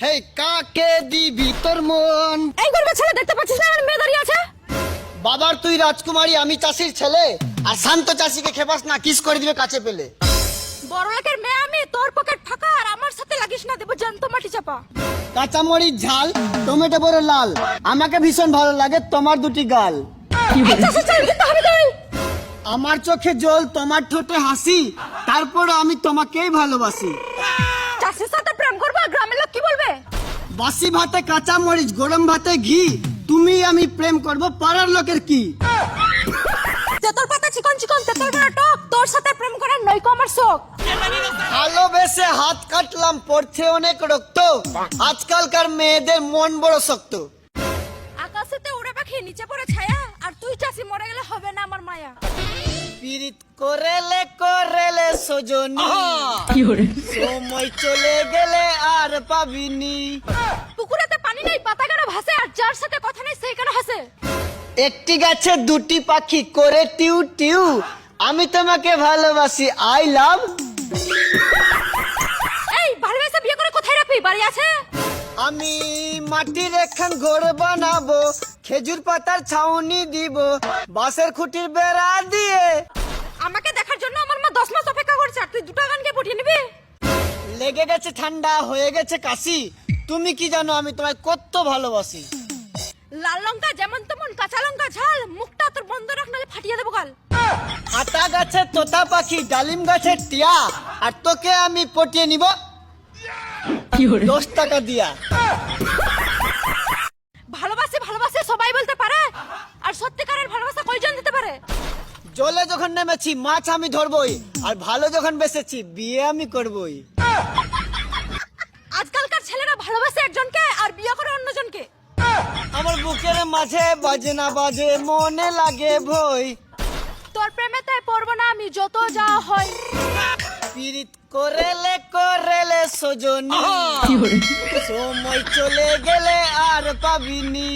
হে কাকে দিবি তোর মন? এই গরিব ছেলে দেখতে পাচ্ছিস না মেয়ে দাঁড়িয়ে আছে? বাবার তুই রাজকুমারী, আমি চাষির ছেলে। আর শান্ত চাষিকে খেপাস না, কিস করে দিবে কাছে পেলে। বড় লোকের মেয়ে আমি, তোর পকেট ফাঁকা আর আমার সাথে লাগিস না, দেব জ্যান্ত মাটি চাপা। কাঁচামরিচ ঝাল, টমেটো বড় লাল, আমাকে ভীষণ ভালো লাগে তোমার দুটি গাল। এই চাষি চল কিন্তু হবে তুই। আমার চোখে জল, তোমার ঠোঁটে হাসি, তারপরও আমি তোমাকেই ভালোবাসি। চাষির সাথে প্রেম করবো, গ্রামের লোক কি বলবে? বাসি ভাতে কাঁচা মরিচ, গরম ভাতে ঘি, তুমি আমি প্রেম করব, পাড়ার লোকের কি? তেতর পাতা চিকন চিকন, তেতর বড় টক, তোর সাথে প্রেম করার নয়কো আমার শখ। ভালোবেসে হাত কাটলাম, পড়ছে অনেক রক্ত, আজকালকার মেয়েদের মন বড় শক্ত। আকাশেতে উড়ে পাখি নিচে পড়ে ছায়া, আর তুই চাষি মরে গেলে হবে না আমার মায়া। পীড়িত করেলে করেলে সজনী, সময় চলে গেলে আর পাবিনি। পুকুরেতে পানি নেই, পাতা কেন ভাসে, আর যার সাথে কথা নেই সেই কেন হাসে? একটি গাছে দুটি পাখি করে টিউ টিউ, আমি তোমাকে ভালোবাসি, আই লাভ। এই ভালোবেসে বিয়ে করে কোথায় রাখবি, বাড়ি আছে? আমি মাটির একখান ঘর বানাবো, খেজুর পাতার ছাউনি দিব, বাঁশের খুঁটির বেড়া দিয়ে। আমাকে দেখার জন্য আমার মা 10 মাস অপেক্ষা করছে, আর তুই 2 টাকা আনকে পটিয়ে নিবি? লেগে গেছে ঠান্ডা, হয়ে গেছে কাশি, তুমি কি জানো আমি তোমায় কত ভালোবাসি। লাল লঙ্কা যেমন তেমন, কাঁচা লঙ্কা ঝাল, মুখটা তোর বন্ধ রাখ নালে ফাটিয়ে দেবো গাল। আতা গাছে তোতা পাখি, ডালিম গাছে টিয়া, আর তোকে আমি পটিয়ে নিব 10 টাকা দিয়া। ভালোবাসি ভালোবাসি সবাই বলতে পারে, আর সত্যিকারের ভালোবাসা কয়জন দিতে পারে? জলে যখন নেমেছি মাছ আমি ধরবই, আর ভালো যখন বেসেছি বিয়ে আমি করবই। আজকালকার ছেলেরা ভালোবাসে একজনকে আর বিয়ে করে অন্যজনকে। আমার বুকের মাঝে বাজে না বাজে, মনে লাগে ভয়। তোর প্রেমেতে পড়বো না আমি যত যা হয়। পীড়িত করেলে করেলে সজনী, সময় চলে গেলে আর পাবিনি।